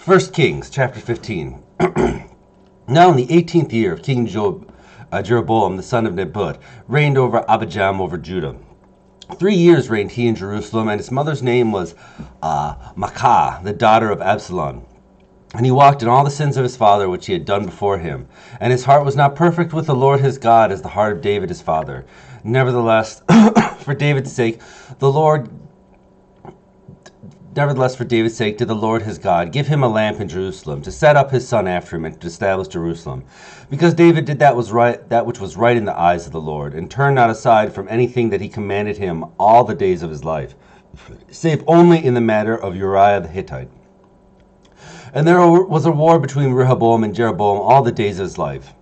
1 Kings, chapter 15. Now in the 18th year of King Jeroboam, the son of Nebat, reigned over Abijam over Judah. 3 years reigned he in Jerusalem, and his mother's name was Maacah, the daughter of Absalom. And he walked in all the sins of his father, which he had done before him. And his heart was not perfect with the Lord his God, as the heart of David his father. Nevertheless, for David's sake, for David's sake, did the Lord his God give him a lamp in Jerusalem, to set up his son after him, and to establish Jerusalem. Because David did that which was right in the eyes of the Lord, and turned not aside from anything that he commanded him all the days of his life, save only in the matter of Uriah the Hittite. And there was a war between Rehoboam and Jeroboam all the days of his life.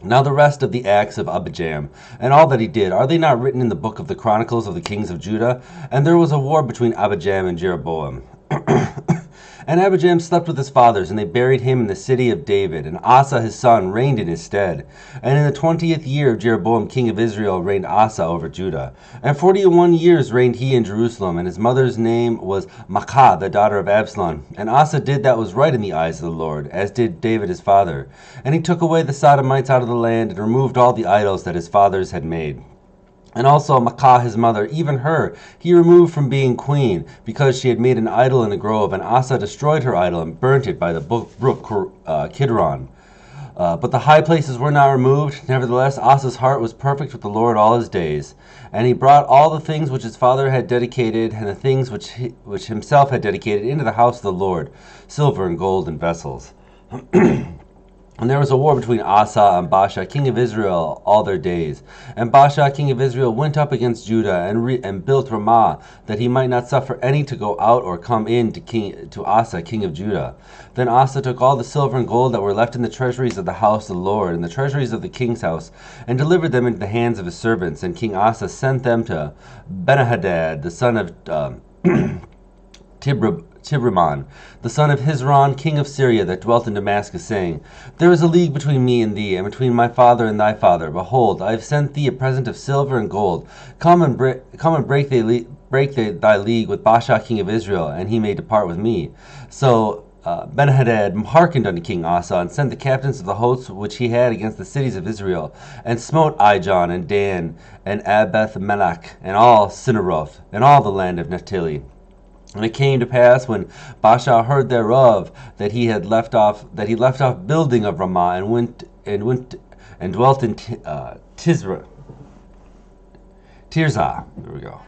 Now the rest of the acts of Abijam, and all that he did, are they not written in the book of the Chronicles of the kings of Judah? And there was a war between Abijam and Jeroboam. And Abijam slept with his fathers, and they buried him in the city of David. And Asa his son reigned in his stead. And in the 20th year of Jeroboam king of Israel reigned Asa over Judah. And 41 years reigned he in Jerusalem, and his mother's name was Maacah, the daughter of Absalom. And Asa did that was right in the eyes of the Lord, as did David his father. And he took away the Sodomites out of the land, and removed all the idols that his fathers had made. And also Maacah his mother, even her, he removed from being queen, because she had made an idol in a grove. And Asa destroyed her idol, and burnt it by the brook Kidron. But the high places were not removed. Nevertheless, Asa's heart was perfect with the Lord all his days. And he brought all the things which his father had dedicated, and the things which himself had dedicated, into the house of the Lord, silver and gold and vessels. And there was a war between Asa and Baasha, king of Israel, all their days. And Baasha, king of Israel, went up against Judah, and built Ramah, that he might not suffer any to go out or come in to Asa, king of Judah. Then Asa took all the silver and gold that were left in the treasuries of the house of the Lord, and the treasuries of the king's house, and delivered them into the hands of his servants. And King Asa sent them to Benhadad, the son of Tibrimon, the son of Hizron, king of Syria, that dwelt in Damascus, saying, There is a league between me and thee, and between my father and thy father. Behold, I have sent thee a present of silver and gold. Come and break thy league with Baasha, king of Israel, and he may depart with me. So Benhadad hearkened unto King Asa, and sent the captains of the hosts which he had against the cities of Israel, and smote Ijon, and Dan, and Abeth-melech, and all Sinneroth, and all the land of Naphtali. And it came to pass, when Baasha heard thereof, that he left off building of Ramah, and went and dwelt in Tirzah. There we go.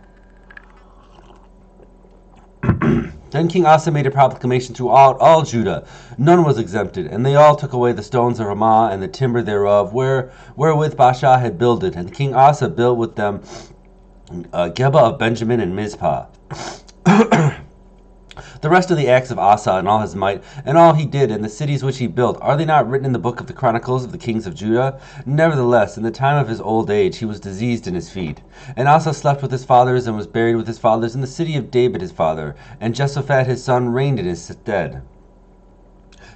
Then King Asa made a proclamation throughout all Judah. None was exempted, and they all took away the stones of Ramah, and the timber thereof, wherewith Baasha had builded. And King Asa built with them Geba of Benjamin and Mizpah. The rest of the acts of Asa, and all his might, and all he did, and the cities which he built, are they not written in the book of the Chronicles of the kings of Judah? Nevertheless, in the time of his old age, he was diseased in his feet. And Asa slept with his fathers, and was buried with his fathers in the city of David his father. And Jehoshaphat his son reigned in his stead.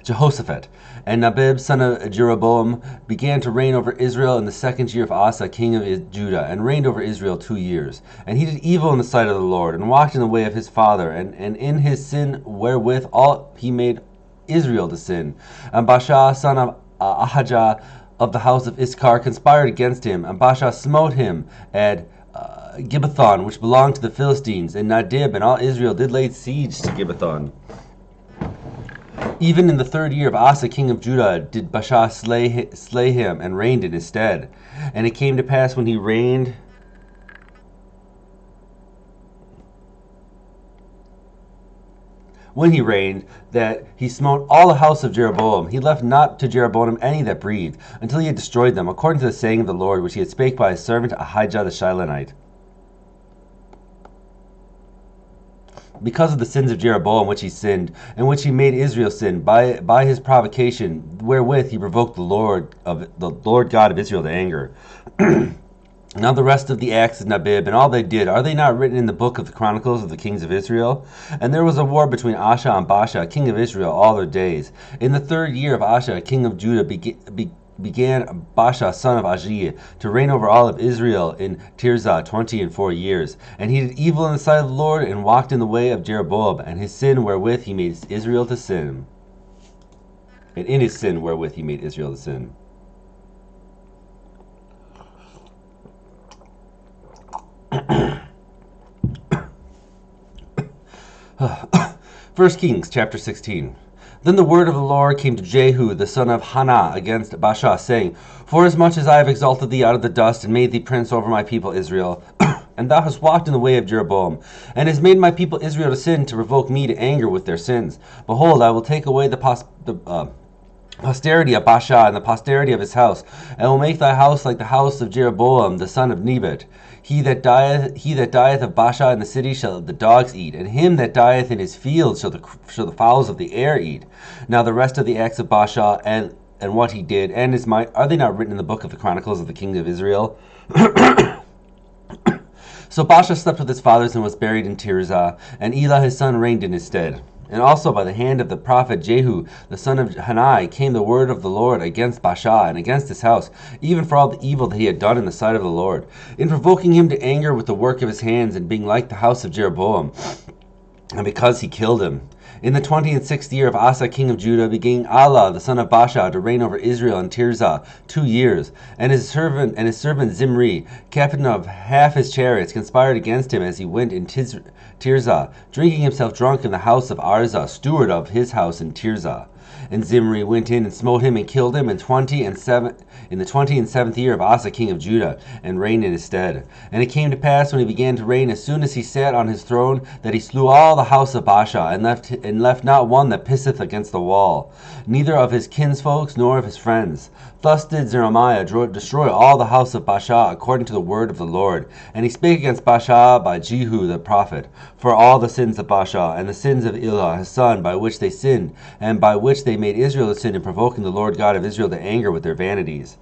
Jehoshaphat. And Nabib, son of Jeroboam, began to reign over Israel in the 2nd year of Asa, king of Judah, and reigned over Israel 2 years. And he did evil in the sight of the Lord, and walked in the way of his father, and in his sin wherewith all he made Israel to sin. And Baasha, son of Ahijah, of the house of Issachar, conspired against him. And Baasha smote him at Gibbethon, which belonged to the Philistines. And Nadib and all Israel did lay siege to Gibbethon. Even in the 3rd year of Asa, king of Judah, did Baasha slay him, and reigned in his stead. And it came to pass when he reigned that he smote all the house of Jeroboam. He left not to Jeroboam any that breathed, until he had destroyed them, according to the saying of the Lord, which he had spake by his servant Ahijah the Shilonite. Because of the sins of Jeroboam which he sinned, and which he made Israel sin, by his provocation, wherewith he provoked the Lord God of Israel to anger. Now the rest of the acts of Nabib, and all they did, are they not written in the book of the Chronicles of the kings of Israel? And there was a war between Asa and Baasha, king of Israel, all their days. In the 3rd year of Asa, king of Judah, began Baasha son of Ahiah to reign over all of Israel in Tirzah 24 years. And he did evil in the sight of the Lord, and walked in the way of Jeroboam, and his sin wherewith he made Israel to sin. And in his sin wherewith he made Israel to sin. 1 Kings chapter 16. Then the word of the Lord came to Jehu the son of Hanani against Baasha, saying, Forasmuch as I have exalted thee out of the dust, and made thee prince over my people Israel, and thou hast walked in the way of Jeroboam, and hast made my people Israel to sin, to provoke me to anger with their sins, behold, I will take away the posterity of Baasha and the posterity of his house, and will make thy house like the house of Jeroboam the son of Nebat. He that dieth of Baasha in the city shall the dogs eat, and him that dieth in his field shall the fowls of the air eat. Now the rest of the acts of Baasha and what he did, and his might, are they not written in the book of the Chronicles of the kings of Israel? So Baasha slept with his fathers and was buried in Tirzah, and Elah his son reigned in his stead. And also by the hand of the prophet Jehu, the son of Hanani, came the word of the Lord against Baasha and against his house, even for all the evil that he had done in the sight of the Lord, in provoking him to anger with the work of his hands, and being like the house of Jeroboam, and because he killed him. In the 26th year of Asa king of Judah began Elah the son of Baasha to reign over Israel in Tirzah 2 years, and his servant Zimri, captain of half his chariots, conspired against him as he went in Tirzah, drinking himself drunk in the house of Arza, steward of his house in Tirzah. And Zimri went in and smote him and killed him in the 27th year of Asa king of Judah, and reigned in his stead. And it came to pass when he began to reign, as soon as he sat on his throne, that he slew all the house of Baasha, and left not one that pisseth against the wall, neither of his kinsfolks nor of his friends. Thus did Jeremiah destroy all the house of Baasha according to the word of the Lord. And he spake against Baasha by Jehu the prophet, for all the sins of Baasha, and the sins of Elah his son, by which they sinned, and by which they made Israel to sin, in provoking the Lord God of Israel to anger with their vanities.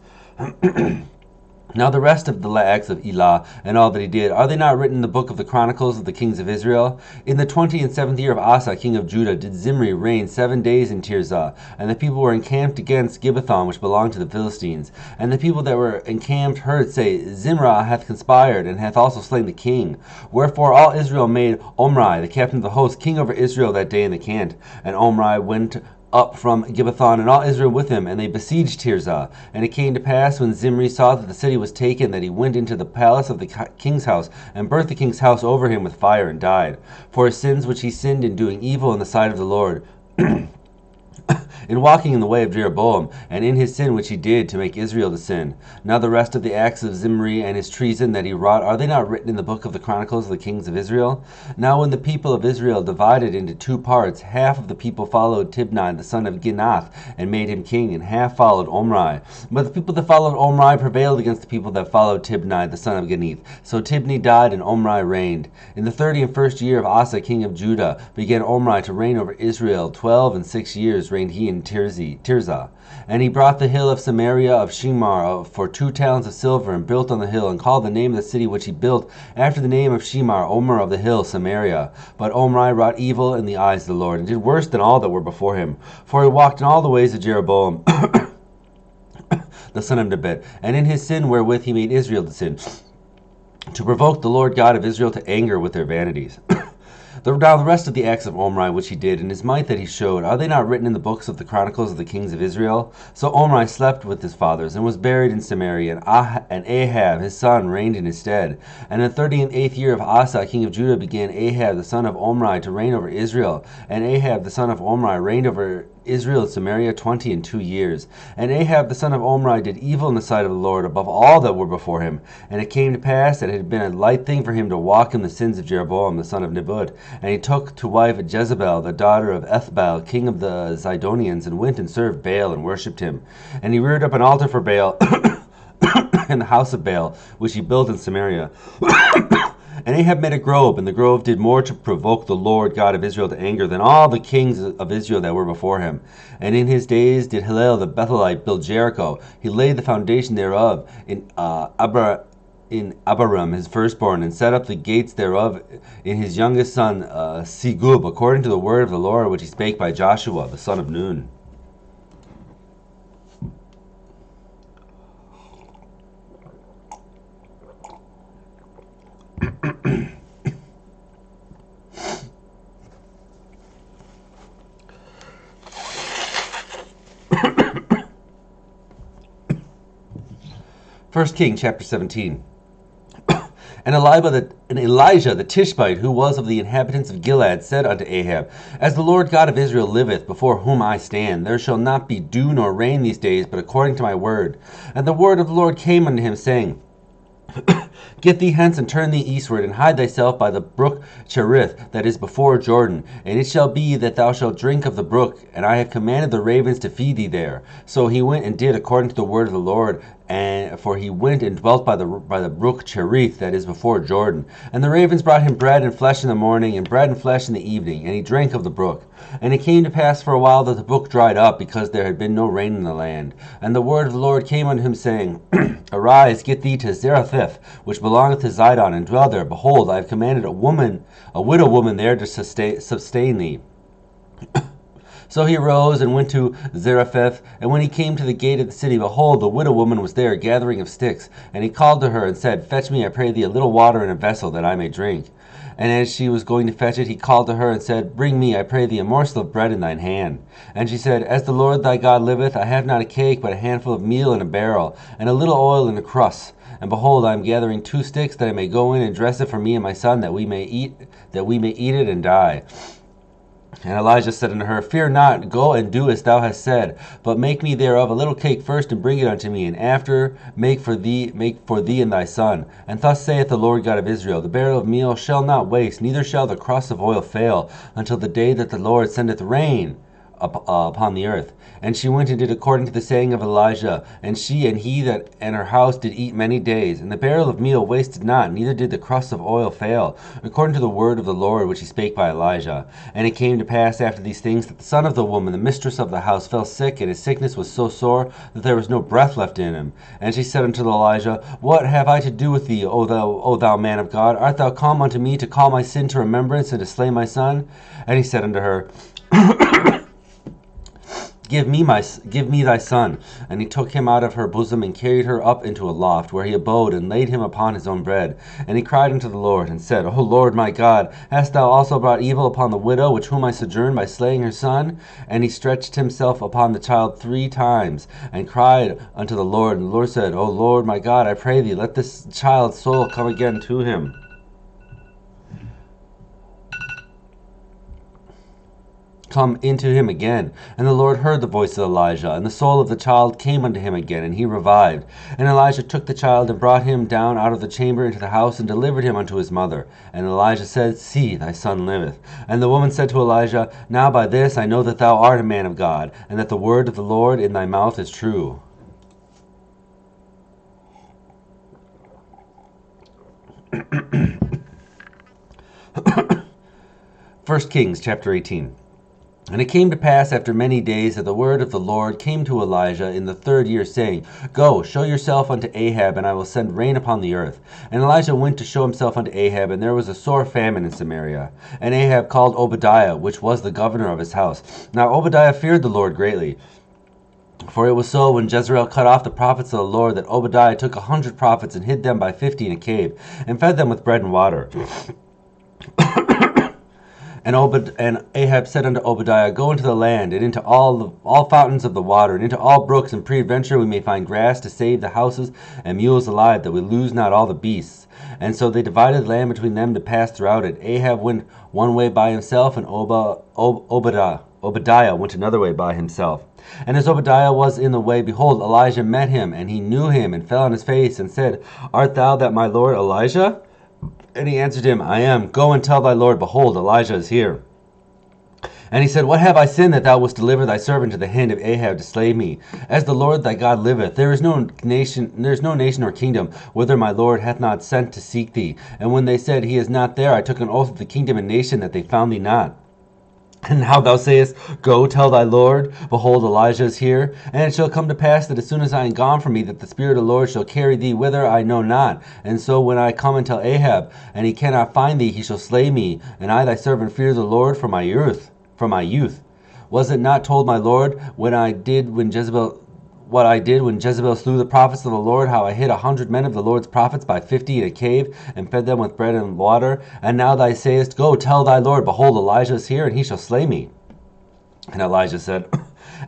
Now the rest of the acts of Elah, and all that he did, are they not written in the book of the Chronicles of the kings of Israel? In the 27th year of Asa king of Judah did Zimri reign 7 days in Tirzah, and the people were encamped against Gibbethon, which belonged to the Philistines. And the people that were encamped heard say, Zimri hath conspired, and hath also slain the king. Wherefore all Israel made Omri, the captain of the host, king over Israel that day in the camp. And Omri went up from Gibbethon, and all Israel with him, and they besieged Tirzah. And it came to pass, when Zimri saw that the city was taken, that he went into the palace of the king's house, and burnt the king's house over him with fire, and died, for his sins which he sinned in doing evil in the sight of the Lord, in walking in the way of Jeroboam, and in his sin which he did to make Israel to sin. Now the rest of the acts of Zimri and his treason that he wrought, are they not written in the book of the Chronicles of the kings of Israel? Now when the people of Israel divided into 2 parts, half of the people followed Tibni the son of Ginath, and made him king, and half followed Omri. But the people that followed Omri prevailed against the people that followed Tibni the son of Ginath. So Tibni died, and Omri reigned. In the 31st year of Asa king of Judah began Omri to reign over Israel. 12 years reigned he in Tirzah. And he brought the hill of Samaria of Shemar for 2 talents of silver, and built on the hill, and called the name of the city which he built after the name of Shemar, Omer of the hill, Samaria. But Omri wrought evil in the eyes of the Lord, and did worse than all that were before him. For he walked in all the ways of Jeroboam, the son of Nebat, and in his sin wherewith he made Israel to sin, to provoke the Lord God of Israel to anger with their vanities. Now the rest of the acts of Omri which he did, and his might that he showed, are they not written in the books of the Chronicles of the kings of Israel? So Omri slept with his fathers, and was buried in Samaria, and Ahab his son reigned in his stead. And in the 38th year of Asa king of Judah began Ahab the son of Omri to reign over Israel. And Ahab the son of Omri reigned over Israel in Samaria 22 years. And Ahab the son of Omri did evil in the sight of the Lord above all that were before him. And it came to pass that it had been a light thing for him to walk in the sins of Jeroboam the son of Nebat. And he took to wife Jezebel, the daughter of Ethbaal, king of the Zidonians, and went and served Baal and worshipped him. And he reared up an altar for Baal in the house of Baal, which he built in Samaria. And Ahab made a grove, and the grove did more to provoke the Lord God of Israel to anger than all the kings of Israel that were before him. And in his days did Hillel the Bethelite build Jericho. He laid the foundation thereof in Abiram his firstborn, and set up the gates thereof in his youngest son Segub, according to the word of the Lord which he spake by Joshua the son of Nun. 1 King chapter 17. And Elijah the Tishbite, who was of the inhabitants of Gilead, said unto Ahab, As the Lord God of Israel liveth, before whom I stand, there shall not be dew nor rain these days, but according to my word. And the word of the Lord came unto him, saying, Get thee hence, and turn thee eastward, and hide thyself by the brook Cherith, that is before Jordan. And it shall be that thou shalt drink of the brook, and I have commanded the ravens to feed thee there. So he went and did according to the word of the Lord, for he went and dwelt by the brook Cherith, that is before Jordan. And the ravens brought him bread and flesh in the morning, and bread and flesh in the evening, and he drank of the brook. And it came to pass for a while that the brook dried up, because there had been no rain in the land. And the word of the Lord came unto him, saying, Arise, get thee to Zarephath, which belongeth to Zidon, and dwell there. Behold, I have commanded a widow woman there to sustain thee. So he arose and went to Zarephath, and when he came to the gate of the city, behold, the widow woman was there, gathering of sticks. And he called to her, and said, Fetch me, I pray thee, a little water in a vessel, that I may drink. And as she was going to fetch it, he called to her, and said, Bring me, I pray thee, a morsel of bread in thine hand. And she said, As the Lord thy God liveth, I have not a cake, but a handful of meal in a barrel, and a little oil in a cruse. And behold, I am gathering 2 sticks, that I may go in and dress it for me and my son, that we may eat it and die. And Elijah said unto her, Fear not, go and do as thou hast said, but make me thereof a little cake first, and bring it unto me, and after make for thee and thy son. And thus saith the Lord God of Israel, The barrel of meal shall not waste, neither shall the cruse of oil fail, until the day that the Lord sendeth rain upon the earth. And she went and did according to the saying of Elijah, and she and he that and her house did eat many days. And the barrel of meal wasted not, neither did the cruse of oil fail, according to the word of the Lord which he spake by Elijah. And it came to pass after these things that the son of the woman, the mistress of the house, fell sick, and his sickness was so sore that there was no breath left in him. And she said unto Elijah, What have I to do with thee, O thou man of God? Art thou come unto me to call my sin to remembrance, and to slay my son? And he said unto her, Give me thy son. And he took him out of her bosom, and carried her up into a loft, where he abode, and laid him upon his own bed. And he cried unto the Lord, and said, O Lord my God, hast thou also brought evil upon the widow, which whom I sojourned, by slaying her son? And he stretched himself upon the child 3 times, and cried unto the Lord. And the Lord said, O Lord my God, I pray thee, let this child's soul come again to him. Come into him again. And the Lord heard the voice of Elijah, and the soul of the child came unto him again, and he revived. And Elijah took the child, and brought him down out of the chamber into the house, and delivered him unto his mother. And Elijah said, See, thy son liveth. And the woman said to Elijah, Now by this I know that thou art a man of God, and that the word of the Lord in thy mouth is true. First Kings chapter 18. And it came to pass after many days that the word of the Lord came to Elijah in the 3rd year, saying, Go, show yourself unto Ahab, and I will send rain upon the earth. And Elijah went to show himself unto Ahab, and there was a sore famine in Samaria. And Ahab called Obadiah, which was the governor of his house. Now Obadiah feared the Lord greatly. For it was so, when Jezreel cut off the prophets of the Lord, that Obadiah took 100 prophets, and hid them by 50 in a cave, and fed them with bread and water. And Ahab said unto Obadiah, Go into the land, and into all fountains of the water, and into all brooks, and peradventure we may find grass to save the houses and mules alive, that we lose not all the beasts. And so they divided the land between them to pass throughout it. Ahab went one way by himself, and Obadiah went another way by himself. And as Obadiah was in the way, behold, Elijah met him, and he knew him, and fell on his face, and said, Art thou that my lord Elijah? And he answered him, I am. Go and tell thy lord, behold, Elijah is here. And he said, What have I sinned, that thou wouldst deliver thy servant to the hand of Ahab to slay me? As the Lord thy God liveth, there is no nation or kingdom whither my Lord hath not sent to seek thee. And when they said, He is not there, I took an oath of the kingdom and nation that they found thee not. And now thou sayest, Go, tell thy Lord, behold, Elijah is here. And it shall come to pass that as soon as I am gone from me, that the Spirit of the Lord shall carry thee whither I know not. And so when I come and tell Ahab, and he cannot find thee, he shall slay me. And I thy servant fear the Lord from my youth. Was it not told my Lord what I did when Jezebel slew the prophets of the Lord, how I hid 100 men of the Lord's prophets by 50 in a cave, and fed them with bread and water? And now thou sayest, Go, tell thy Lord, behold, Elijah is here, and he shall slay me. And Elijah said,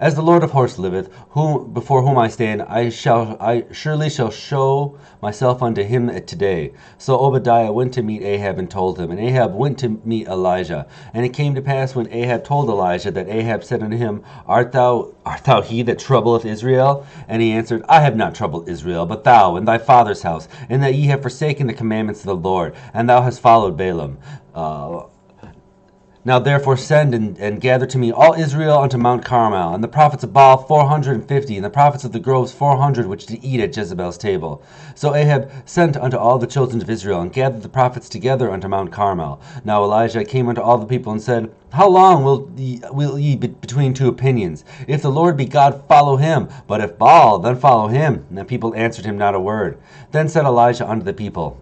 As the Lord of hosts liveth, before whom I stand, I surely shall show myself unto him today. So Obadiah went to meet Ahab and told him, and Ahab went to meet Elijah. And it came to pass when Ahab told Elijah that Ahab said unto him, Art thou he that troubleth Israel? And he answered, I have not troubled Israel, but thou and thy father's house, and that ye have forsaken the commandments of the Lord, and thou hast followed Balaam. Now therefore send and gather to me all Israel unto Mount Carmel, and the prophets of Baal 450, and the prophets of the groves 400, which did eat at Jezebel's table. So Ahab sent unto all the children of Israel, and gathered the prophets together unto Mount Carmel. Now Elijah came unto all the people and said, How long will ye be between two opinions? If the Lord be God, follow him, but if Baal, then follow him. And the people answered him not a word. Then said Elijah unto the people,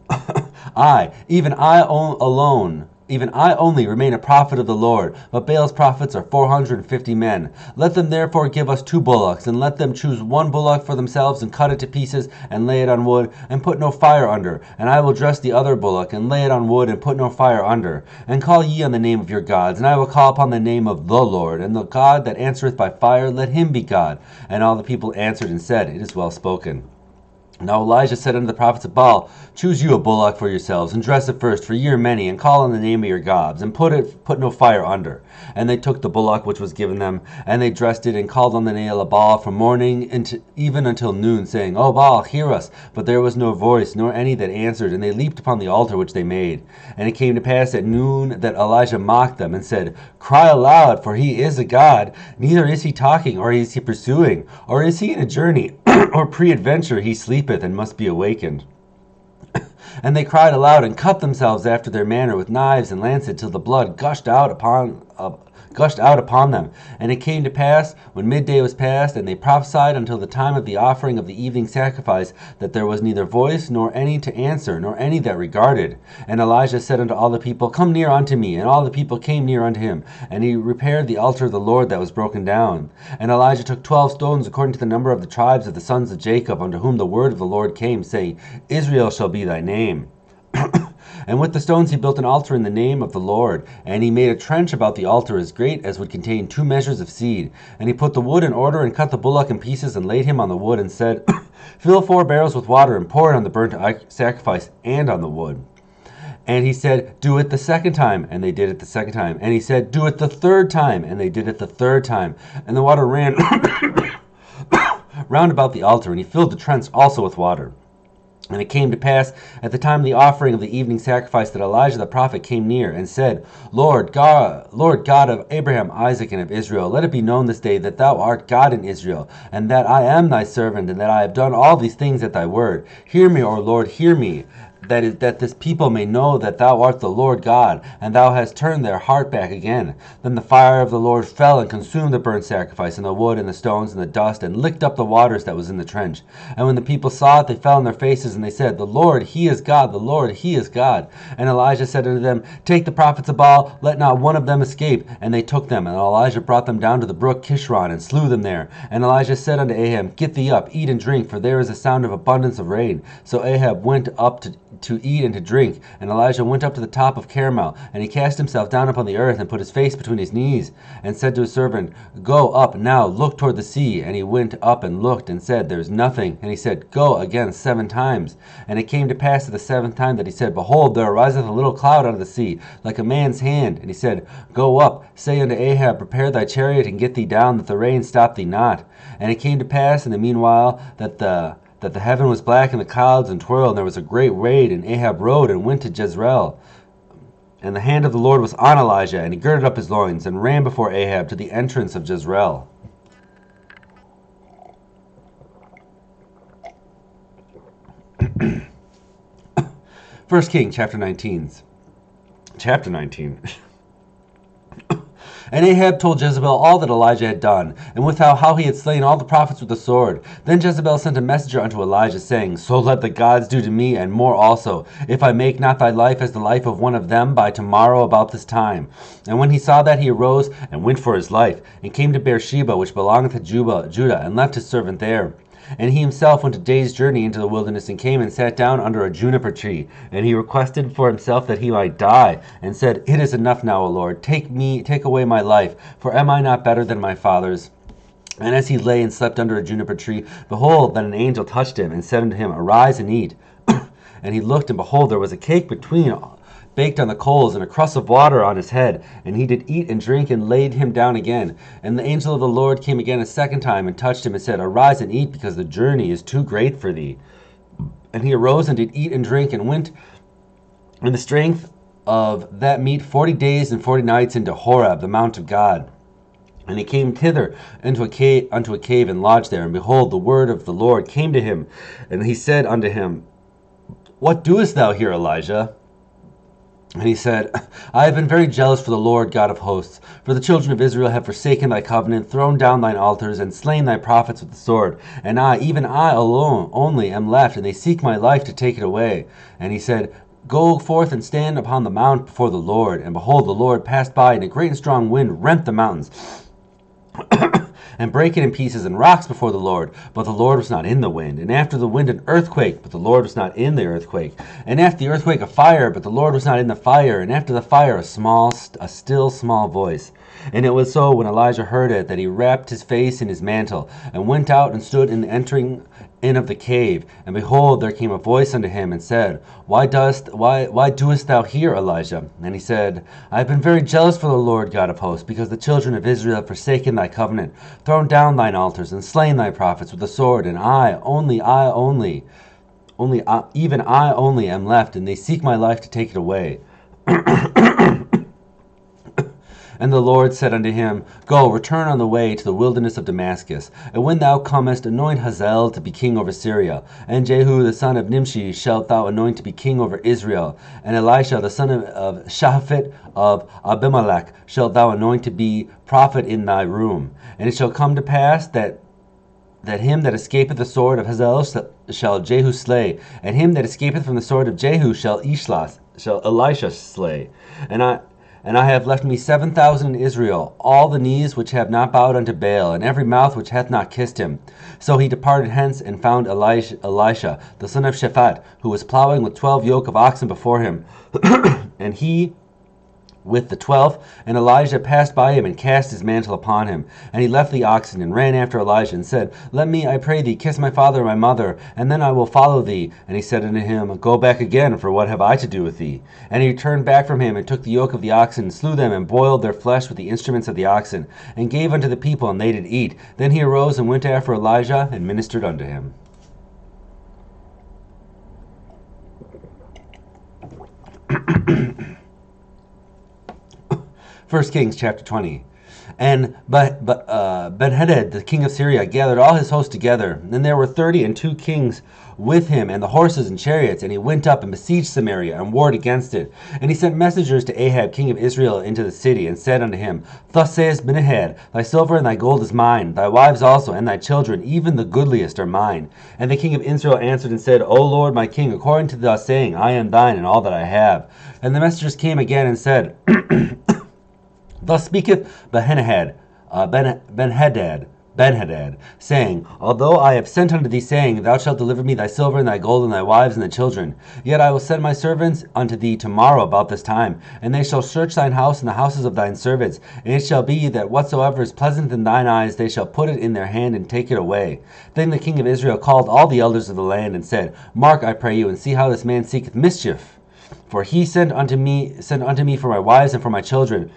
even I only remain a prophet of the Lord, but Baal's prophets are 450 men. Let them therefore give us 2 bullocks, and let them choose 1 bullock for themselves, and cut it to pieces, and lay it on wood, and put no fire under. And I will dress the other bullock, and lay it on wood, and put no fire under. And call ye on the name of your gods, and I will call upon the name of the Lord. And the God that answereth by fire, let him be God. And all the people answered and said, It is well spoken. Now Elijah said unto the prophets of Baal, Choose you a bullock for yourselves, and dress it first, for ye are many, and call on the name of your gods, and put no fire under. And they took the bullock which was given them, and they dressed it, and called on the name of Baal from morning even until noon, saying, O Baal, hear us. But there was no voice, nor any that answered, and they leaped upon the altar which they made. And it came to pass at noon that Elijah mocked them, and said, Cry aloud, for he is a god. Neither is he talking, or is he pursuing, or is he in a journey, or peradventure he sleepeth and must be awakened. And they cried aloud and cut themselves after their manner with knives and lancets till the blood gushed out upon them. And it came to pass, when midday was past, and they prophesied until the time of the offering of the evening sacrifice, that there was neither voice, nor any to answer, nor any that regarded. And Elijah said unto all the people, Come near unto me. And all the people came near unto him. And he repaired the altar of the Lord that was broken down. And Elijah took 12 stones according to the number of the tribes of the sons of Jacob, unto whom the word of the Lord came, saying, Israel shall be thy name. And with the stones he built an altar in the name of the Lord. And he made a trench about the altar as great as would contain 2 measures of seed. And he put the wood in order, and cut the bullock in pieces, and laid him on the wood, and said, Fill 4 barrels with water, and pour it on the burnt sacrifice and on the wood. And he said, Do it the second time. And they did it the second time. And he said, Do it the third time. And they did it the third time. And the water ran round about the altar, and he filled the trench also with water. And it came to pass at the time of the offering of the evening sacrifice that Elijah the prophet came near, and said, Lord God of Abraham, Isaac, and of Israel, let it be known this day that thou art God in Israel, and that I am thy servant, and that I have done all these things at thy word. Hear me, O Lord, hear me, that this people may know that thou art the Lord God, and thou hast turned their heart back again. Then the fire of the Lord fell and consumed the burnt sacrifice, and the wood, and the stones, and the dust, and licked up the waters that was in the trench. And when the people saw it, they fell on their faces, and they said, The Lord, he is God, the Lord, he is God. And Elijah said unto them, Take the prophets of Baal, let not one of them escape. And they took them, and Elijah brought them down to the brook Kishron, and slew them there. And Elijah said unto Ahab, Get thee up, eat and drink, for there is a sound of abundance of rain. So Ahab went up to eat and to drink. And Elijah went up to the top of Carmel, and he cast himself down upon the earth, and put his face between his knees, and said to his servant, Go up now, look toward the sea. And he went up and looked, and said, There is nothing. And he said, Go again 7 times. And it came to pass at the 7th time that he said, Behold, there ariseth a little cloud out of the sea, like a man's hand. And he said, Go up, say unto Ahab, Prepare thy chariot, and get thee down, that the rain stop thee not. And it came to pass in the meanwhile that the heaven was black, and the clouds and twirled, and there was a great rain. And Ahab rode and went to Jezreel. And the hand of the Lord was on Elijah, and he girded up his loins, and ran before Ahab to the entrance of Jezreel. 1 Kings chapter 19. And Ahab told Jezebel all that Elijah had done, and with how he had slain all the prophets with the sword. Then Jezebel sent a messenger unto Elijah, saying, So let the gods do to me, and more also, if I make not thy life as the life of one of them by tomorrow about this time. And when he saw that, he arose and went for his life, and came to Beersheba, which belongeth to Judah, and left his servant there. And he himself went a day's journey into the wilderness, and came and sat down under a juniper tree. And he requested for himself that he might die, and said, It is enough now, O Lord. Take away my life, for am I not better than my fathers? And as he lay and slept under a juniper tree, behold, then an angel touched him, and said unto him, Arise and eat. And he looked, and behold, there was a cake baked on the coals, and a crust of water on his head. And he did eat and drink, and laid him down again. And the angel of the Lord came again a second time, and touched him, and said, Arise and eat, because the journey is too great for thee. And he arose and did eat and drink, and went in the strength of that meat 40 days and 40 nights into Horeb, the mount of God. And he came thither unto a cave, and lodged there. And behold, the word of the Lord came to him. And he said unto him, What doest thou here, Elijah? And he said, I have been very jealous for the Lord God of hosts, for the children of Israel have forsaken thy covenant, thrown down thine altars, and slain thy prophets with the sword. And I, even I alone only, am left, and they seek my life to take it away. And he said, Go forth and stand upon the mount before the Lord. And behold, the Lord passed by, and a great and strong wind rent the mountains, and brake it in pieces, and rocks before the Lord. But the Lord was not in the wind. And after the wind an earthquake, but the Lord was not in the earthquake. And after the earthquake a fire, but the Lord was not in the fire. And after the fire a still small voice. And it was so, when Elijah heard it, that he wrapped his face in his mantle, and went out and stood in the entering in of the cave. And behold, there came a voice unto him, and said, Why doest thou here, Elijah? And he said, I have been very jealous for the Lord God of hosts, because the children of Israel have forsaken thy covenant, thrown down thine altars, and slain thy prophets with the sword. And even I only am left, and they seek my life to take it away. And the Lord said unto him, Go, return on the way to the wilderness of Damascus. And when thou comest, anoint Hazael to be king over Syria. And Jehu the son of Nimshi shalt thou anoint to be king over Israel. And Elisha the son of Shaphat of Abimelech shalt thou anoint to be prophet in thy room. And it shall come to pass that him that escapeth the sword of Hazael shall Jehu slay, and him that escapeth from the sword of Jehu shall Elisha slay. And I have left me 7,000 in Israel, all the knees which have not bowed unto Baal, and every mouth which hath not kissed him. So he departed hence, and found Elisha, the son of Shaphat, who was plowing with 12 yoke of oxen before him, and he with the 12th. And Elijah passed by him, and cast his mantle upon him. And he left the oxen, and ran after Elijah, and said, Let me, I pray thee, kiss my father and my mother, and then I will follow thee. And he said unto him, Go back again, for what have I to do with thee? And he turned back from him, and took the yoke of the oxen, and slew them, and boiled their flesh with the instruments of the oxen, and gave unto the people, and they did eat. Then he arose, and went after Elijah, and ministered unto him. 1 Kings chapter 20. And Ben-Hadad, the king of Syria, gathered all his host together. And there were 32 kings with him, and the horses and chariots. And he went up and besieged Samaria, and warred against it. And he sent messengers to Ahab, king of Israel, into the city, and said unto him, Thus saith Ben-Hadad, Thy silver and thy gold is mine, thy wives also, and thy children, even the goodliest, are mine. And the king of Israel answered and said, O Lord my king, according to thy saying, I am thine, and all that I have. And the messengers came again and said, Thus speaketh Ben-Hadad, saying, Although I have sent unto thee, saying, Thou shalt deliver me thy silver and thy gold and thy wives and thy children, yet I will send my servants unto thee tomorrow about this time, and they shall search thine house and the houses of thine servants. And it shall be that whatsoever is pleasant in thine eyes, they shall put it in their hand and take it away. Then the king of Israel called all the elders of the land, and said, Mark, I pray you, and see how this man seeketh mischief. For he sent unto me for my wives and for my children,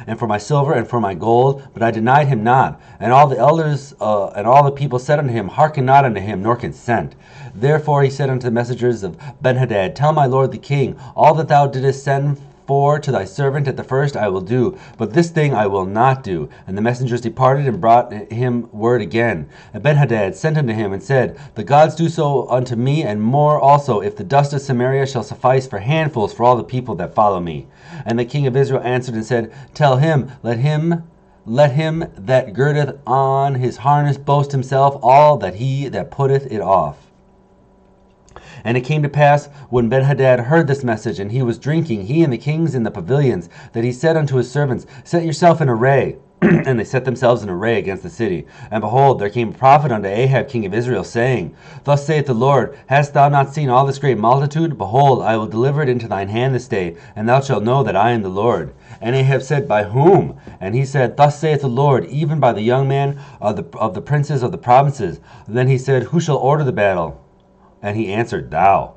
and for my silver and for my gold, but I denied him not. And all the elders and all the people said unto him, Hearken not unto him, nor consent. Therefore he said unto the messengers of Ben-Hadad, Tell my lord the king, all that thou didst send for to thy servant at the first I will do, but this thing I will not do. And the messengers departed, and brought him word again. And Ben-Hadad sent unto him, and said, The gods do so unto me, and more also, if the dust of Samaria shall suffice for handfuls for all the people that follow me. And the king of Israel answered and said, Tell him, let him that girdeth on his harness boast himself all that he that putteth it off. And it came to pass, when Ben-Hadad heard this message, and he was drinking, he and the kings in the pavilions, that he said unto his servants, Set yourself in array. and they set themselves in array against the city. And behold, there came a prophet unto Ahab king of Israel, saying, Thus saith the Lord, Hast thou not seen all this great multitude? Behold, I will deliver it into thine hand this day, and thou shalt know that I am the Lord. And Ahab said, By whom? And he said, Thus saith the Lord, even by the young man of the princes of the provinces. Then he said, Who shall order the battle? And he answered, Thou.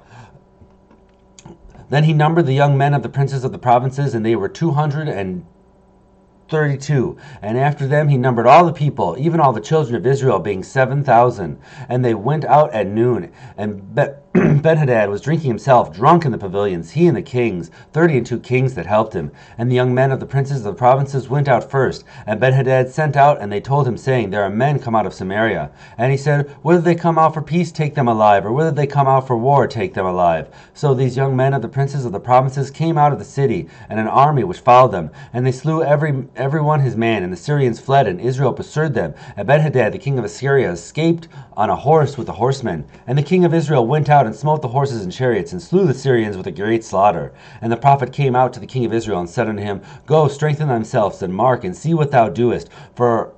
Then he numbered the young men of the princes of the provinces, and they were 232. And after them he numbered all the people, even all the children of Israel, being 7,000. And they went out at noon. And Benhadad was drinking himself drunk in the pavilions, he and the kings, 32 kings that helped him. And the young men of the princes of the provinces went out first. And Benhadad sent out, and they told him, saying, There are men come out of Samaria. And he said, Whether they come out for peace, take them alive, or whether they come out for war, take them alive. So these young men of the princes of the provinces came out of the city, and an army which followed them. And they slew every one his man, and the Syrians fled, and Israel pursued them. And Benhadad the king of Assyria escaped on a horse with the horsemen. And the king of Israel went out and smote the horses and chariots, and slew the Syrians with a great slaughter. And the prophet came out to the king of Israel, and said unto him, Go, strengthen thyself, and mark, and see what thou doest. For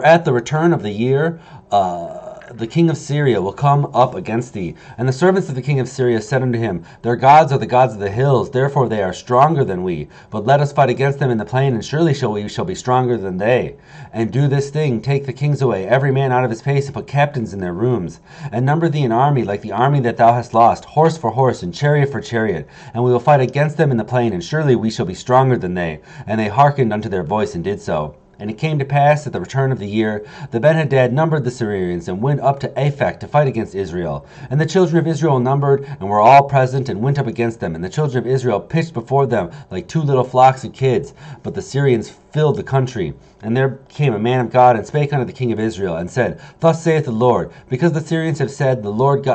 at the return of the year, the king of Syria will come up against thee. And the servants of the king of Syria said unto him, Their gods are the gods of the hills, therefore they are stronger than we. But let us fight against them in the plain, and surely we shall be stronger than they. And do this thing, take the kings away, every man out of his place, and put captains in their rooms. And number thee an army like the army that thou hast lost, horse for horse, and chariot for chariot. And we will fight against them in the plain, and surely we shall be stronger than they. And they hearkened unto their voice, and did so. And it came to pass at the return of the year, that Benhadad numbered the Syrians, and went up to Aphek to fight against Israel. And the children of Israel numbered, and were all present, and went up against them. And the children of Israel pitched before them like two little flocks of kids. But the Syrians filled the country. And there came a man of God, and spake unto the king of Israel, and said, Thus saith the Lord, because the Syrians have said, the Lord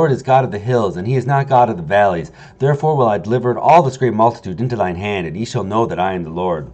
is God of the hills, and he is not God of the valleys. Therefore will I deliver all this great multitude into thine hand, and ye shall know that I am the Lord.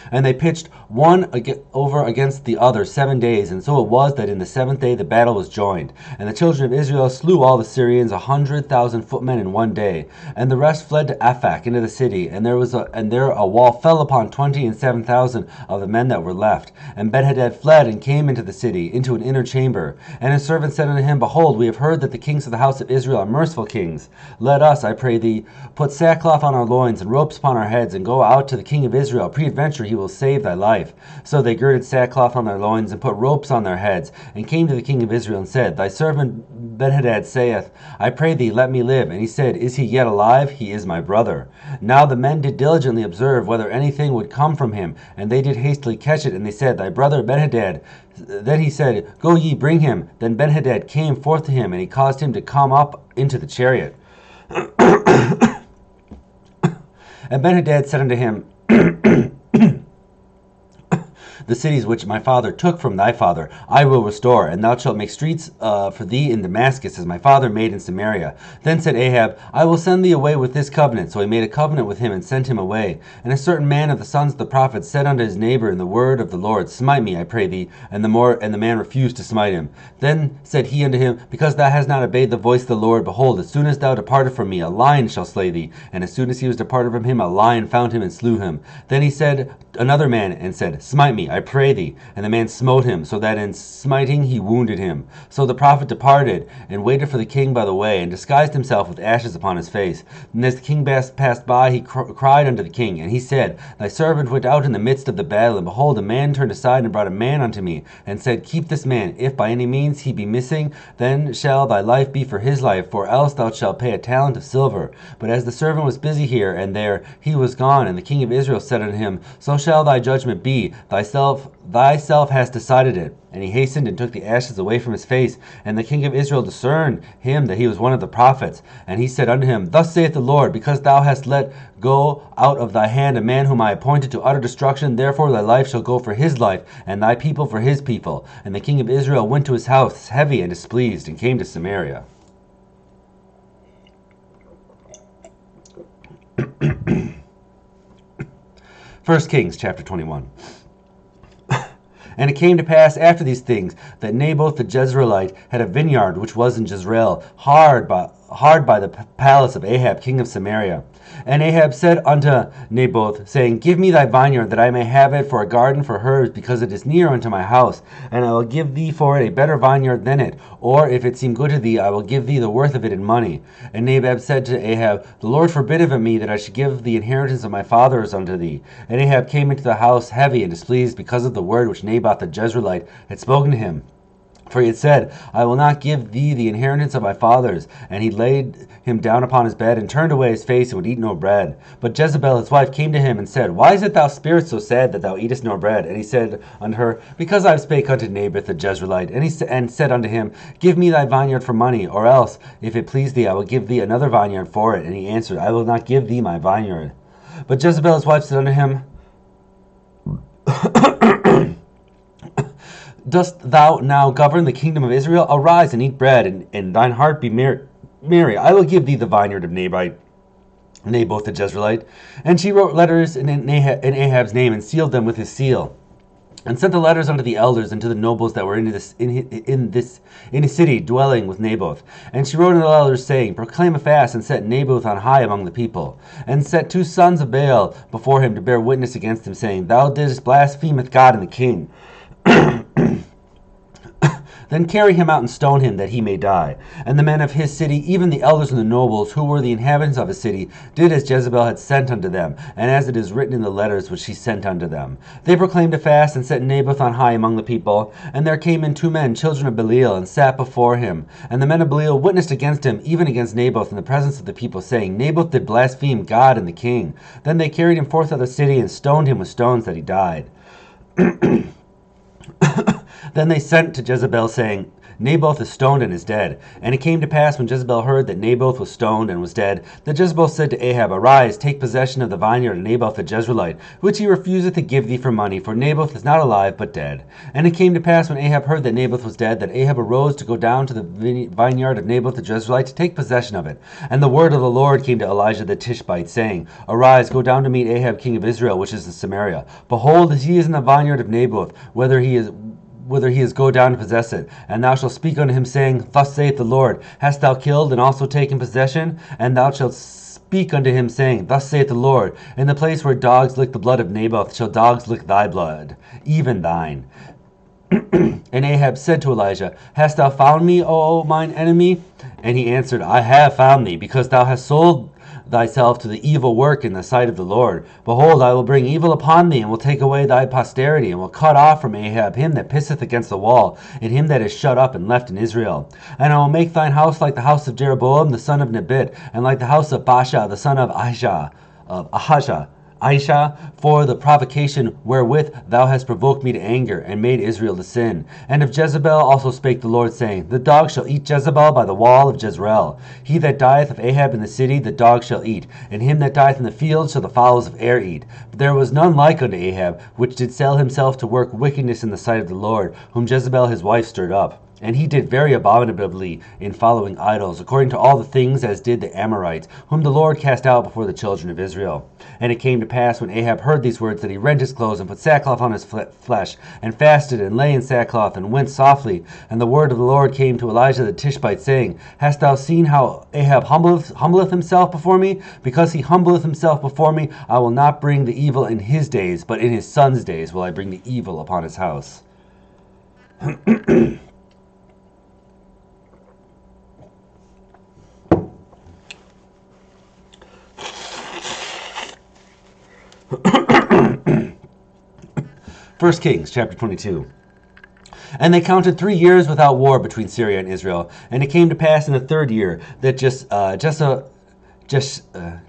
And they pitched one over against the other 7 days, and so it was that in the 7th day the battle was joined. And the children of Israel slew all the Syrians 100,000 footmen in 1 day. And the rest fled to Aphek into the city, and there a wall fell upon 27,000 of the men that were left. And Benhadad fled and came into the city, into an inner chamber. And his servants said unto him, Behold, we have heard that the kings of the house of Israel are merciful kings. Let us, I pray thee, put sackcloth on our loins and ropes upon our heads, and go out to the king of Israel. Peradventure he will save thy life. So they girded sackcloth on their loins, and put ropes on their heads, and came to the king of Israel, and said, Thy servant Benhadad saith, I pray thee, let me live. And he said, Is he yet alive? He is my brother. Now the men did diligently observe whether anything would come from him, and they did hastily catch it, and they said, Thy brother Benhadad. Then he said, Go ye, bring him. Then Benhadad came forth to him, and he caused him to come up into the chariot. And Benhadad said unto him, The cities which my father took from thy father I will restore, and thou shalt make streets for thee in Damascus, as my father made in Samaria. Then said Ahab, I will send thee away with this covenant. So he made a covenant with him, and sent him away. And a certain man of the sons of the prophets said unto his neighbor in the word of the Lord, Smite me, I pray thee. And the man refused to smite him. Then said he unto him, Because thou hast not obeyed the voice of the Lord, behold, as soon as thou departed from me, a lion shall slay thee. And as soon as he was departed from him, a lion found him and slew him. Then he said another man, and said, Smite me, I pray thee. And the man smote him, so that in smiting he wounded him. So the prophet departed, and waited for the king by the way, and disguised himself with ashes upon his face. And as the king passed by, he cried unto the king, and he said, Thy servant went out in the midst of the battle, and behold, a man turned aside and brought a man unto me, and said, Keep this man. If by any means he be missing, then shall thy life be for his life, for else thou shalt pay a talent of silver. But as the servant was busy here and there, he was gone, and the king of Israel said unto him, So shall thy judgment be. Thyself hast decided it. And he hastened and took the ashes away from his face. And the king of Israel discerned him that he was one of the prophets. And he said unto him, Thus saith the Lord, because thou hast let go out of thy hand a man whom I appointed to utter destruction, therefore thy life shall go for his life, and thy people for his people. And the king of Israel went to his house heavy and displeased, and came to Samaria. 1 Kings chapter 21. And it came to pass after these things that Naboth the Jezreelite had a vineyard which was in Jezreel, hard hard by the palace of Ahab, king of Samaria. And Ahab said unto Naboth, saying, Give me thy vineyard, that I may have it for a garden for herbs, because it is near unto my house, and I will give thee for it a better vineyard than it. Or, if it seem good to thee, I will give thee the worth of it in money. And Naboth said to Ahab, The Lord forbiddeth of me that I should give the inheritance of my fathers unto thee. And Ahab came into the house heavy and displeased, because of the word which Naboth the Jezreelite had spoken to him. For he had said, I will not give thee the inheritance of my fathers. And he laid him down upon his bed, and turned away his face, and would eat no bread. But Jezebel his wife came to him, and said, Why is it thou spirit so sad, that thou eatest no bread? And he said unto her, Because I have spake unto Naboth the Jezreelite. And said unto him, Give me thy vineyard for money, or else, if it please thee, I will give thee another vineyard for it. And he answered, I will not give thee my vineyard. But Jezebel his wife said unto him, Dost thou now govern the kingdom of Israel? Arise and eat bread, and thine heart be merry. I will give thee the vineyard of Naboth the Jezreelite. And she wrote letters in Ahab's name, and sealed them with his seal, and sent the letters unto the elders and to the nobles that were in his city, dwelling with Naboth. And she wrote unto the elders, saying, Proclaim a fast, and set Naboth on high among the people, and set 2 sons of Baal before him to bear witness against him, saying, Thou didst blaspheme God and the king. Then carry him out and stone him, that he may die. And the men of his city, even the elders and the nobles, who were the inhabitants of his city, did as Jezebel had sent unto them, and as it is written in the letters which she sent unto them. They proclaimed a fast, and set Naboth on high among the people. And there came in 2 men, children of Belial, and sat before him. And the men of Belial witnessed against him, even against Naboth, in the presence of the people, saying, Naboth did blaspheme God and the king. Then they carried him forth of the city, and stoned him with stones, that he died. Then they sent to Jezebel, saying, Naboth is stoned and is dead. And it came to pass, when Jezebel heard that Naboth was stoned and was dead, that Jezebel said to Ahab, Arise, take possession of the vineyard of Naboth the Jezreelite, which he refuseth to give thee for money, for Naboth is not alive, but dead. And it came to pass, when Ahab heard that Naboth was dead, that Ahab arose to go down to the vineyard of Naboth the Jezreelite to take possession of it. And the word of the Lord came to Elijah the Tishbite, saying, Arise, go down to meet Ahab king of Israel, which is in Samaria. Behold, he is in the vineyard of Naboth, whither he is go down to possess it. And thou shalt speak unto him, saying, Thus saith the Lord, Hast thou killed and also taken possession? And thou shalt speak unto him, saying, Thus saith the Lord, In the place where dogs lick the blood of Naboth shall dogs lick thy blood, even thine. And Ahab said to Elijah, Hast thou found me, O mine enemy? And he answered, I have found thee, because thou hast sold thyself to the evil work in the sight of the Lord. Behold, I will bring evil upon thee, and will take away thy posterity, and will cut off from Ahab him that pisseth against the wall, and him that is shut up and left in Israel. And I will make thine house like the house of Jeroboam the son of Nebat, and like the house of Baasha the son of Aisha, for the provocation wherewith thou hast provoked me to anger, and made Israel to sin. And of Jezebel also spake the Lord, saying, The dog shall eat Jezebel by the wall of Jezreel. He that dieth of Ahab in the city, the dog shall eat, and him that dieth in the field shall the fowls of air eat. But there was none like unto Ahab, which did sell himself to work wickedness in the sight of the Lord, whom Jezebel his wife stirred up. And he did very abominably in following idols, according to all the things as did the Amorites, whom the Lord cast out before the children of Israel. And it came to pass, when Ahab heard these words, that he rent his clothes, and put sackcloth on his flesh, and fasted, and lay in sackcloth, and went softly. And the word of the Lord came to Elijah the Tishbite, saying, Hast thou seen how Ahab humbleth himself before me? Because he humbleth himself before me, I will not bring the evil in his days, but in his son's days will I bring the evil upon his house. 1 Kings chapter 22. And they counted 3 years without war between Syria and Israel. And it came to pass in the 3rd year that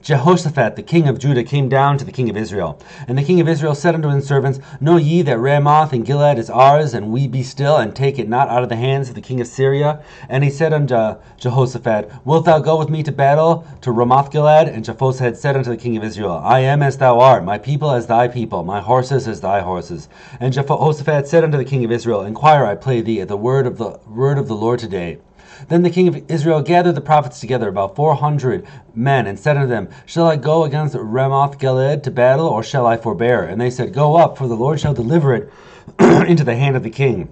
Jehoshaphat, the king of Judah, came down to the king of Israel. And the king of Israel said unto his servants, Know ye that Ramoth and Gilead is ours, and we be still, and take it not out of the hands of the king of Syria? And he said unto Jehoshaphat, Wilt thou go with me to battle to Ramoth Gilead? And Jehoshaphat said unto the king of Israel, I am as thou art, my people as thy people, my horses as thy horses. And Jehoshaphat said unto the king of Israel, Inquire, I pray thee, at the word of the Lord today. Then the king of Israel gathered the prophets together, about 400 men, and said unto them, Shall I go against Ramoth Gilead to battle, or shall I forbear? And they said, Go up, for the Lord shall deliver it into the hand of the king.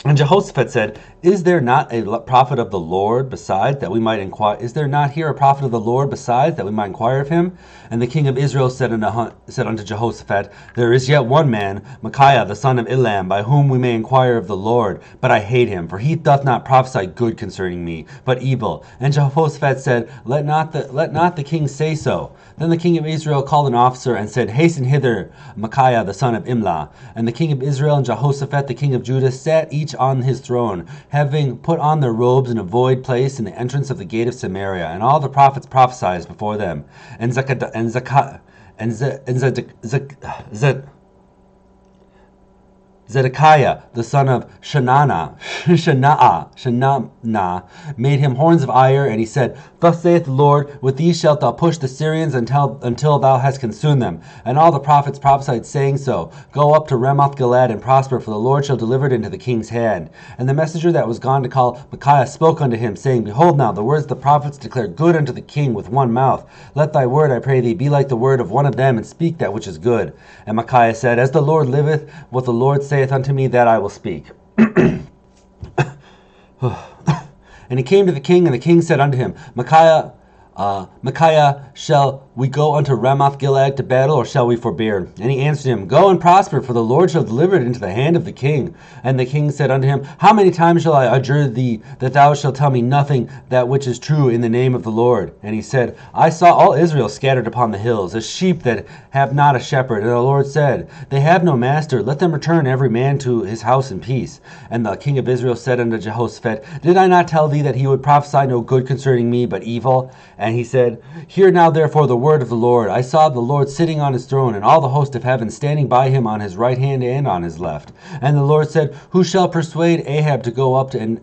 And Jehoshaphat said, Is there not a prophet of the Lord besides that we might inquire? Is there not here a prophet of the Lord besides that we might inquire of him? And the king of Israel said unto Jehoshaphat, There is yet one man, Micaiah the son of Elam, by whom we may inquire of the Lord. But I hate him, for he doth not prophesy good concerning me, but evil. And Jehoshaphat said, Let not the king say so. Then the king of Israel called an officer and said, Hasten hither, Micaiah the son of Imlah. And the king of Israel and Jehoshaphat the king of Judah sat each on his throne, having put on their robes in a void place in the entrance of the gate of Samaria. And all the prophets prophesied before them. And Zedekiah, the son of Shanaah, made him horns of iron, and he said, Thus saith the Lord, with these shalt thou push the Syrians until thou hast consumed them. And all the prophets prophesied, saying so. Go up to Ramoth-Gilead and prosper, for the Lord shall deliver it into the king's hand. And the messenger that was gone to call Micaiah spoke unto him, saying, Behold now, the words of the prophets declare good unto the king with one mouth. Let thy word, I pray thee, be like the word of one of them, and speak that which is good. And Micaiah said, As the Lord liveth, what the Lord saith unto me, that I will speak. And he came to the king, and the king said unto him, Micaiah, shall we go unto Ramoth-Gilead to battle, or shall we forbear? And he answered him, Go and prosper, for the Lord shall deliver it into the hand of the king. And the king said unto him, How many times shall I adjure thee that thou shalt tell me nothing that which is true in the name of the Lord? And he said, I saw all Israel scattered upon the hills, as sheep that have not a shepherd. And the Lord said, They have no master, let them return every man to his house in peace. And the king of Israel said unto Jehoshaphat, Did I not tell thee that he would prophesy no good concerning me, but evil? And he said, Hear now therefore the word of the Lord. I saw the Lord sitting on his throne, and all the host of heaven standing by him on his right hand and on his left. And the Lord said, Who shall persuade Ahab to go up and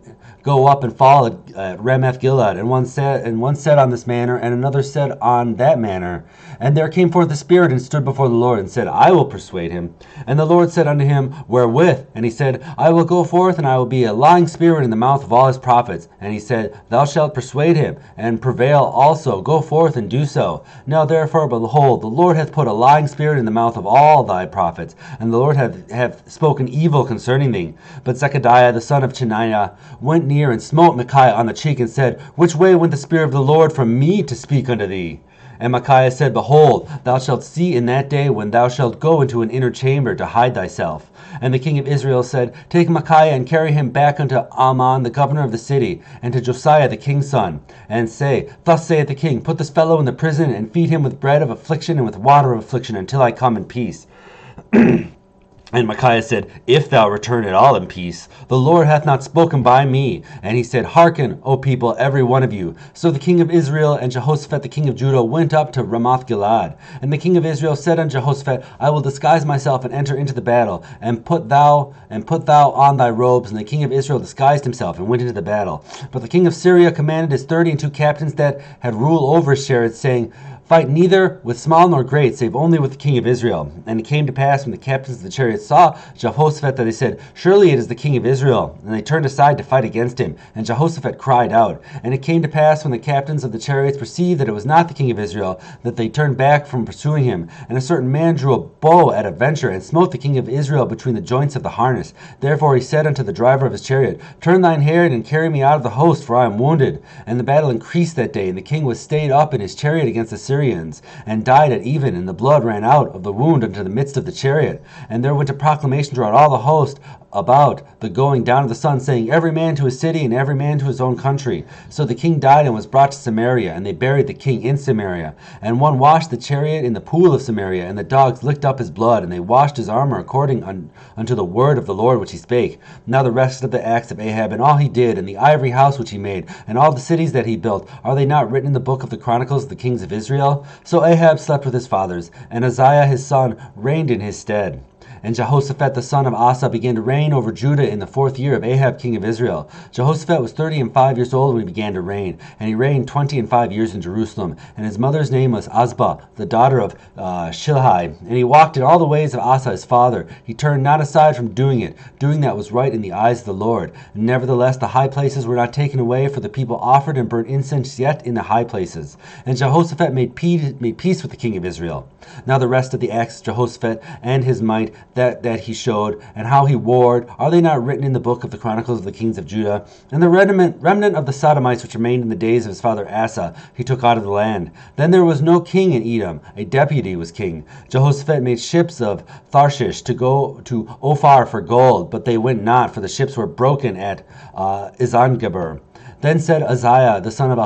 fall at Ramoth-Gilead? And one said on this manner, and another said on that manner. And there came forth the Spirit, and stood before the Lord, and said, I will persuade him. And the Lord said unto him, Wherewith? And he said, I will go forth, and I will be a lying spirit in the mouth of all his prophets. And he said, Thou shalt persuade him, and prevail also. Go forth and do so. Now therefore, behold, the Lord hath put a lying spirit in the mouth of all thy prophets, and the Lord hath spoken evil concerning thee. But Zechariah the son of Chenaanah went near and smote Micaiah on the cheek, and said, Which way went the Spirit of the Lord from me to speak unto thee? And Micaiah said, Behold, thou shalt see in that day when thou shalt go into an inner chamber to hide thyself. And the king of Israel said, Take Micaiah and carry him back unto Amon the governor of the city, and to Josiah the king's son, and say, Thus saith the king, Put this fellow in the prison, and feed him with bread of affliction and with water of affliction, until I come in peace. And Micaiah said, If thou return at all in peace, the Lord hath not spoken by me. And he said, Hearken, O people, every one of you. So the king of Israel and Jehoshaphat the king of Judah went up to Ramoth-Gilead. And the king of Israel said unto Jehoshaphat, I will disguise myself and enter into the battle, and put thou on thy robes. And the king of Israel disguised himself and went into the battle. But the king of Syria commanded his 30 and 2 captains that had rule over his chariots, saying, Fight neither with small nor great, save only with the king of Israel. And it came to pass, when the captains of the chariots saw Jehoshaphat, that they said, Surely it is the king of Israel. And they turned aside to fight against him. And Jehoshaphat cried out. And it came to pass, when the captains of the chariots perceived that it was not the king of Israel, that they turned back from pursuing him. And a certain man drew a bow at a venture, and smote the king of Israel between the joints of the harness. Therefore he said unto the driver of his chariot, Turn thine head, and carry me out of the host, for I am wounded. And the battle increased that day, and the king was stayed up in his chariot against the Syrians, and died at even, and the blood ran out of the wound into the midst of the chariot. And there went a proclamation throughout all the host about the going down of the sun, saying, Every man to his city, and every man to his own country. So the king died and was brought to Samaria, and they buried the king in Samaria. And one washed the chariot in the pool of Samaria, and the dogs licked up his blood, and they washed his armor according unto the word of the Lord which he spake. Now the rest of the acts of Ahab, and all he did, and the ivory house which he made, and all the cities that he built, are they not written in the book of the Chronicles of the kings of Israel? So Ahab slept with his fathers, and Uzziah his son reigned in his stead. And Jehoshaphat the son of Asa began to reign over Judah in the 4th year of Ahab king of Israel. Jehoshaphat was 35 years old when he began to reign, and he reigned 25 years in Jerusalem. And his mother's name was Azbah, the daughter of Shilhi. And he walked in all the ways of Asa his father. He turned not aside from doing that was right in the eyes of the Lord. Nevertheless, the high places were not taken away, for the people offered and burnt incense yet in the high places. And Jehoshaphat made peace with the king of Israel. Now the rest of the acts of Jehoshaphat and his might, that he showed, and how he warred, are they not written in the book of the Chronicles of the kings of Judah? And the remnant of the Sodomites which remained in the days of his father Asa, he took out of the land. Then there was no king in Edom, a deputy was king. Jehoshaphat made ships of Tharshish to go to Ophir for gold, but they went not, for the ships were broken at Eziongeber. Then said Uzziah, the son of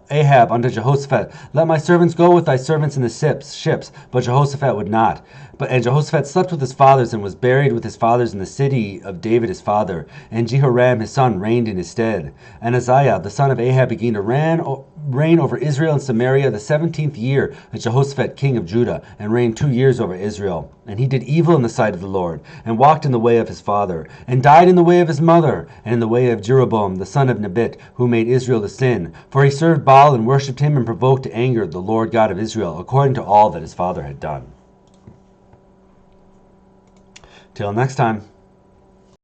Ahab, unto Jehoshaphat, Let my servants go with thy servants in the ships. But Jehoshaphat would not. And Jehoshaphat slept with his fathers, and was buried with his fathers in the city of David his father. And Jehoram his son reigned in his stead. And Uzziah, the son of Ahab, began to reign over Israel and Samaria the 17th year of Jehoshaphat king of Judah, and reigned 2 years over Israel. And he did evil in the sight of the Lord, and walked in the way of his father, and died in the way of his mother, and in the way of Jeroboam the son of Nebat, who made Israel to sin. For he served Baal, and worshipped him, and provoked to anger the Lord God of Israel, according to all that his father had done. Till next time.